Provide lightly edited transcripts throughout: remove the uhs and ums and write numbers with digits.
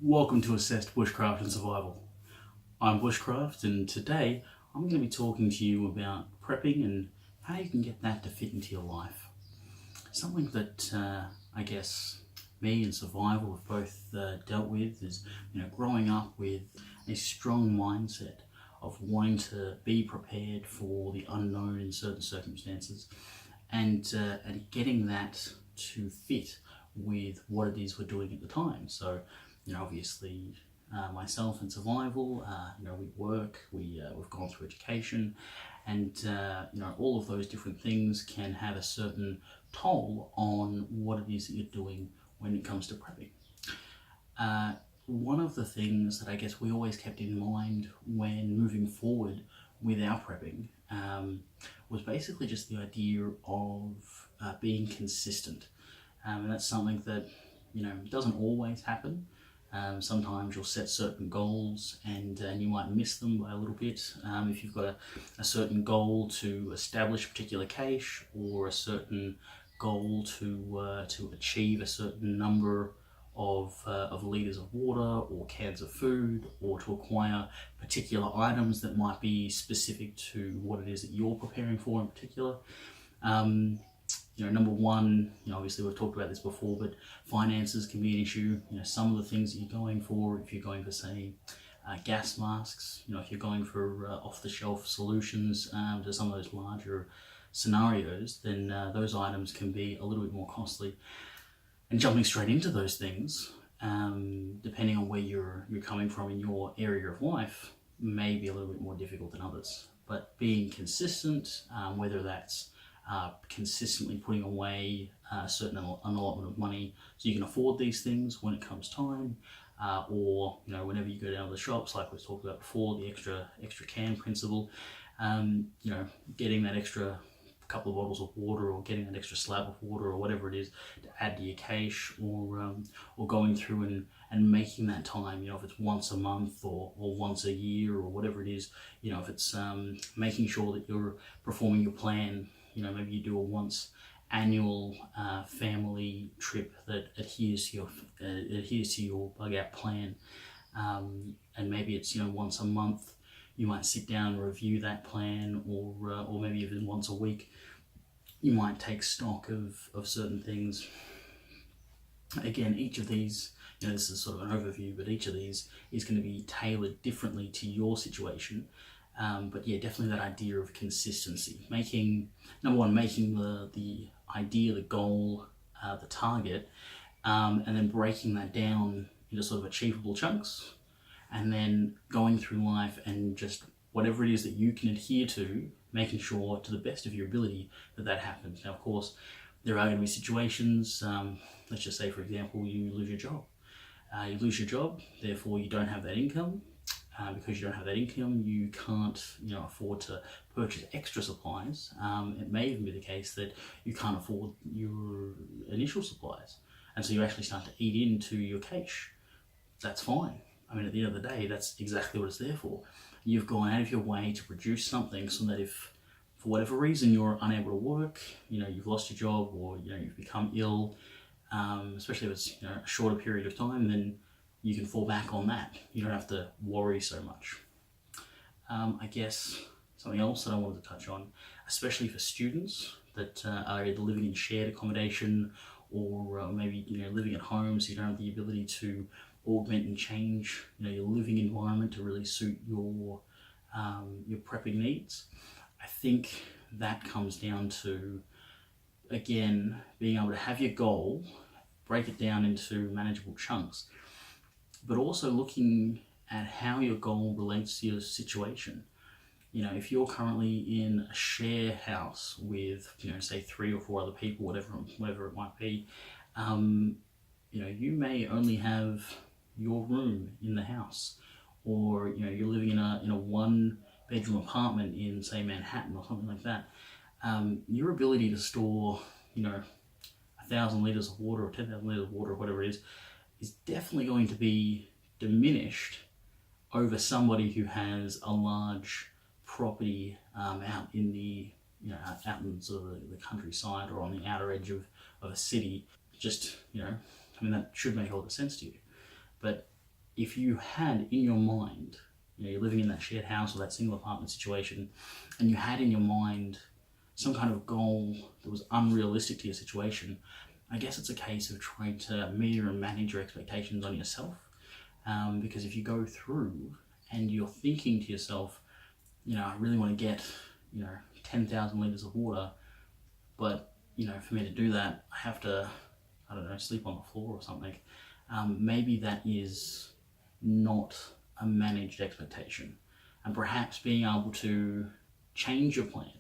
Welcome to Assessed Bushcraft and Survival. I'm Bushcraft, and today I'm going to be talking to you about prepping and how you can get that to fit into your life. Something that I guess me and survival have both dealt with is growing up with a strong mindset of wanting to be prepared for the unknown in certain circumstances, and getting that to fit with what it is we're doing at the time. So, obviously, myself and survival, we work, we've gone through education, and all of those different things can have a certain toll on what it is that you're doing when it comes to prepping. One of the things that I guess we always kept in mind when moving forward with our prepping was basically just the idea of being consistent. And that's something that, doesn't always happen. Sometimes you'll set certain goals and you might miss them by a little bit. If you've got a certain goal to establish a particular cache, or a certain goal to achieve a certain number of litres of water or cans of food, or to acquire particular items that might be specific to what it is that you're preparing for in particular. Number one, obviously we've talked about this before, but finances can be an issue. Some of the things that you're going for, if you're going for, say, gas masks, if you're going for off-the-shelf solutions to some of those larger scenarios, then those items can be a little bit more costly. And jumping straight into those things, depending on where you're coming from in your area of life, may be a little bit more difficult than others. But being consistent, whether that's consistently putting away a certain allotment of money so you can afford these things when it comes time, or whenever you go down to the shops, like we've talked about before, the extra can principle, getting that extra couple of bottles of water, or getting that extra slab of water, or whatever it is to add to your cache, or going through and making that time, if it's once a month or once a year or whatever it is, if it's making sure that you're performing your plan. Maybe you do a once annual family trip that adheres to your bug out plan, and maybe it's once a month you might sit down and review that plan, or maybe even once a week you might take stock of certain things. Again, each of these, this is sort of an overview, but each of these is going to be tailored differently to your situation. But yeah, definitely that idea of consistency. Number one, making the idea, the goal, the target, and then breaking that down into sort of achievable chunks, and then going through life and just whatever it is that you can adhere to, making sure to the best of your ability that happens. Now, of course, there are going to be situations, let's just say, for example, you lose your job. You lose your job, therefore you don't have that income. Because you don't have that income, you can't afford to purchase extra supplies. It may even be the case that you can't afford your initial supplies, and so you actually start to eat into your cache. That's fine. I mean, at the end of the day, that's exactly what it's there for. You've gone out of your way to produce something so that if for whatever reason you're unable to work, you've lost your job, or you've become ill, especially if it's a shorter period of time, then you can fall back on that. You don't have to worry so much. I guess something else that I wanted to touch on, especially for students that are either living in shared accommodation, or maybe living at home, so you don't have the ability to augment and change your living environment to really suit your prepping needs. I think that comes down to, again, being able to have your goal, break it down into manageable chunks, but also looking at how your goal relates to your situation. If you're currently in a share house with, say 3 or 4 other people, whatever it might be, you may only have your room in the house, or you're living in a 1-bedroom apartment in, say, Manhattan or something like that. Your ability to store 1,000 litres of water, or 10,000 litres of water, or whatever it is definitely going to be diminished over somebody who has a large property out in the out in sort of the countryside, or on the outer edge of a city. Just that should make a lot of sense to you. But if you had in your mind, you're living in that shared house or that single apartment situation, and you had in your mind some kind of goal that was unrealistic to your situation, I guess it's a case of trying to meter and manage your expectations on yourself. Because if you go through and you're thinking to yourself, I really want to get, 10,000 litres of water, but, for me to do that, I have to, I don't know, sleep on the floor or something. Maybe that is not a managed expectation. And perhaps being able to change your plan,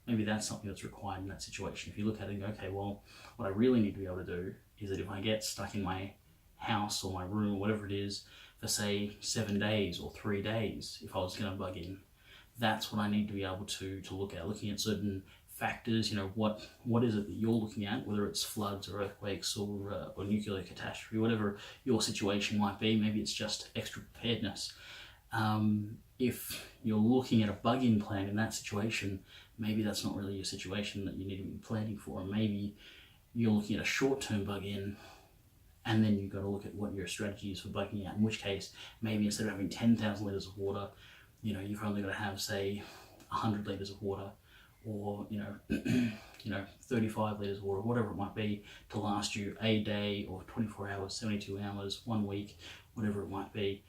maybe that's something that's required in that situation. If you look at it and go, okay, well, what I really need to be able to do is that if I get stuck in my house or my room or whatever it is for say 7 days or 3 days, if I was going to bug in, that's what I need to be able to look at, looking at certain factors. What is it that you're looking at, whether it's floods or earthquakes or nuclear catastrophe, whatever your situation might be. Maybe it's just extra preparedness. If you're looking at a bug-in plan in that situation, maybe that's not really your situation that you need to be planning for. Maybe you're looking at a short-term bug-in, and then you've got to look at what your strategy is for bugging out, in which case maybe instead of having 10,000 litres of water, you've only got to have, say, 100 litres of water, or 35 litres of water, whatever it might be, to last you a day or 24 hours, 72 hours, 1 week, whatever it might be.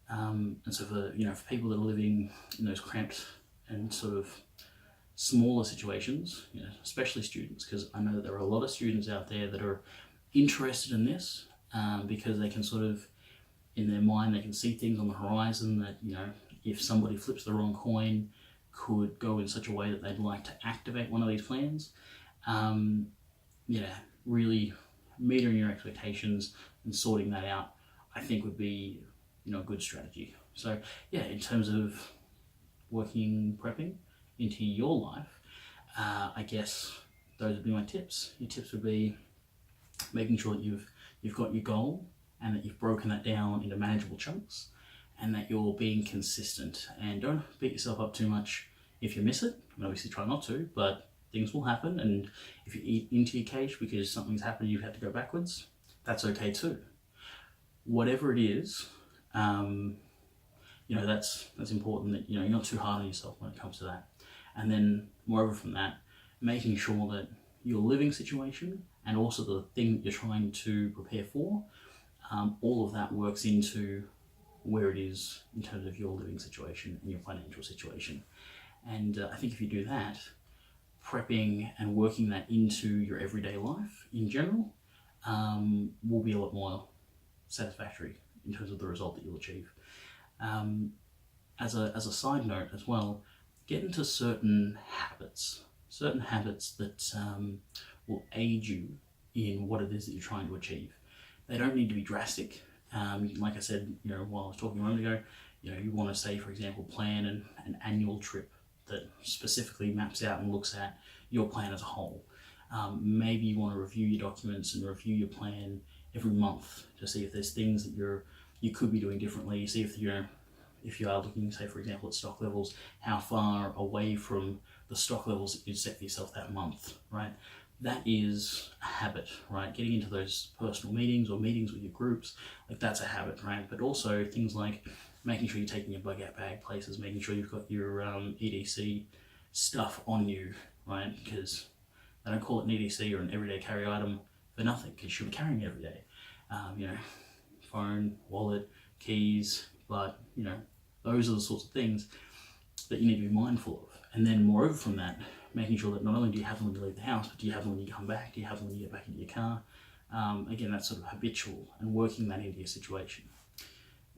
And so for people that are living in those cramped and sort of smaller situations, especially students, because I know that there are a lot of students out there that are interested in this, because they can sort of, in their mind, they can see things on the horizon that, if somebody flips the wrong coin, could go in such a way that they'd like to activate one of these plans. Really metering your expectations and sorting that out, I think would be, a good strategy. So yeah, in terms of prepping into your life, I guess those would be my tips. Your tips would be making sure that you've got your goal and that you've broken that down into manageable chunks, and that you're being consistent, and don't beat yourself up too much if you miss it. I mean, obviously try not to, but things will happen, and if you eat into your cage because something's happened, you've had to go backwards, that's okay too. Whatever it is, that's important that you're not too hard on yourself when it comes to that. And then moreover from that, making sure that your living situation and also the thing that you're trying to prepare for, all of that works into where it is in terms of your living situation and your financial situation. And I think if you do that, prepping and working that into your everyday life in general will be a lot more satisfactory in terms of the result that you'll achieve. As a side note as well, get into certain habits that will aid you in what it is that you're trying to achieve. They don't need to be drastic. Like I said, while I was talking a moment ago, you want to say, for example, plan an annual trip that specifically maps out and looks at your plan as a whole. Maybe you want to review your documents and review your plan every month to see if there's things that you could be doing differently. See if you are looking, say, for example, at stock levels, how far away from the stock levels that you set for yourself that month, right? That is a habit, right? Getting into those personal meetings or meetings with your groups, that's a habit, right? But also things like making sure you're taking your bug out bag places, making sure you've got your EDC stuff on you, right? Because they don't call it an EDC or an everyday carry item for nothing, because you should be carrying it every day. Phone, wallet, keys, but those are the sorts of things that you need to be mindful of. And then moreover from that, making sure that not only do you have them when you leave the house, but do you have them when you come back? Do you have them when you get back into your car? Again, that's sort of habitual, and working that into your situation.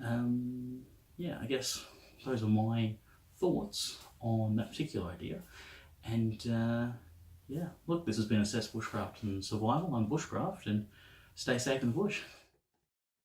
I guess those are my thoughts on that particular idea. And look, this has been Assess Bushcraft and Survival. I'm Bushcraft, and stay safe in the bush.